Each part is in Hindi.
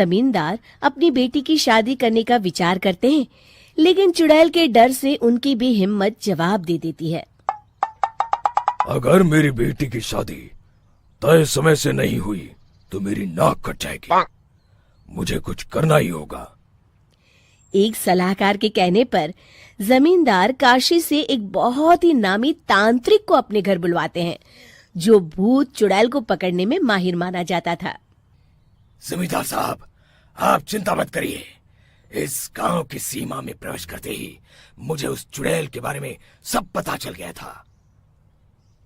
जमींदार अपनी बेटी की शादी करने का विचार करते हैं, लेकिन चुड़ैल के डर से उनकी भी हिम्मत जवाब दे देती है। अगर मेरी बेटी की शादी तय समय से नहीं हुई तो मेरी नाक कट जाएगी। मुझे कुछ करना ही होगा। एक सलाहकार के कहने पर जमींदार काशी से एक बहुत ही नामी तांत्रिक को अपने घर बुलवाते हैं, जो भूत चुड़ैल को पकड़ने में माहिर माना जाता था। जमींदार साहब, आप चिंता मत करिए। इस गांव की सीमा में प्रवेश करते ही मुझे उस चुड़ैल के बारे में सब पता चल गया था।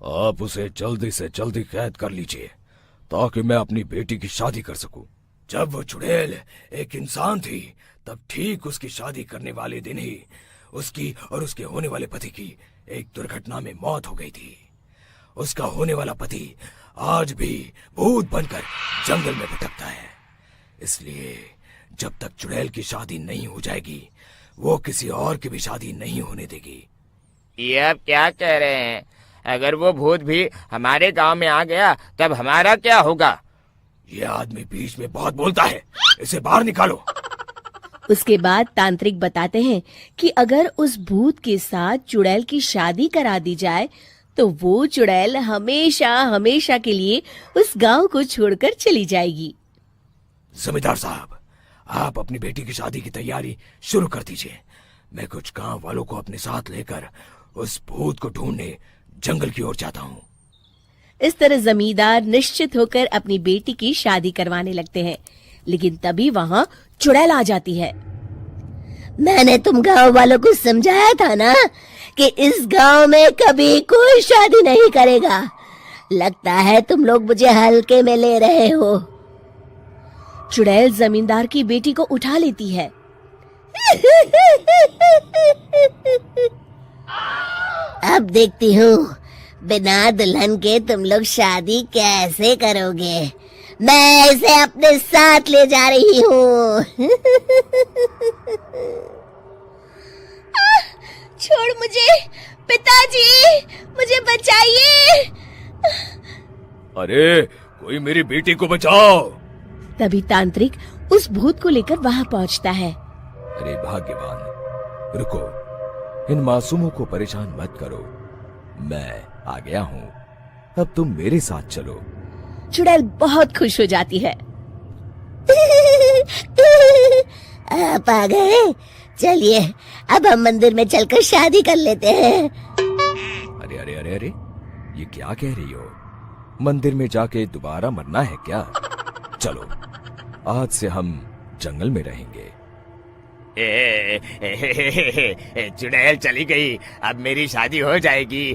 आप उसे जल्दी से जल्दी कैद कर लीजिए ताकि मैं अपनी बेटी की शादी कर सकूं। जब वो चुड़ैल एक इंसान थी, तब ठीक उसकी शादी करने वाले दिन ही उसकी और उसके होने वाले पति की एक दुर्घटना में मौत हो गई थी। उसका होने वाला पति आज भी भूत बनकर जंगल में भटकता है। इसलिए जब तक चुड़ैल की शादी नहीं हो जाएगी, वो किसी और की भी शादी नहीं होने देगी। ये आप क्या कह रहे हैं? अगर वो भूत भी हमारे गांव में आ गया तब हमारा क्या होगा? ये आदमी बीच में बहुत बोलता है, इसे बाहर निकालो। उसके बाद तांत्रिक बताते हैं कि अगर उस भूत के साथ चुड़ैल की शादी करा दी जाए तो वो चुड़ैल हमेशा हमेशा के लिए उस गांव को छोड़कर चली जाएगी। जमींदार साहब, आप अपनी बेटी की शादी की तैयारी शुरू कर दीजिए। मैं कुछ गांव वालों को अपने साथ लेकर उस भूत को ढूंढने जंगल की ओर जाता हूँ। इस तरह जमींदार निश्चित होकर अपनी बेटी की शादी करवाने लगते हैं, लेकिन तभी वहाँ चुड़ैल आ जाती है। मैंने तुम गांव वालों को समझाया था ना कि इस गांव में कभी कोई शादी नहीं करेगा। लगता है तुम लोग मुझे हल्के में ले रहे हो। चुड़ैल जमींदार की बेटी को उठा लेती है। अब देखती हूँ बिना दुल्हन के तुम लोग शादी कैसे करोगे। मैं इसे अपने साथ ले जा रही हूँ। छोड़ मुझे, पिताजी, मुझे बचाइए। अरे कोई मेरी बेटी को बचाओ। तभी तांत्रिक उस भूत को लेकर वहाँ पहुँचता है। अरे भाग्यवान, रुको, इन मासूमों को परेशान मत करो। मैं आ गया हूँ, अब तुम मेरे साथ चलो। चुड़ैल बहुत खुश हो जाती है। आप आ गए, चलिए अब हम मंदिर में चलकर शादी कर लेते हैं। अरे अरे अरे अरे, ये क्या कह रही हो? मंदिर में जाके दोबारा मरना है क्या? चलो, आज से हम जंगल में रहेंगे। चुड़ैल चली गई, अब मेरी शादी हो जाएगी।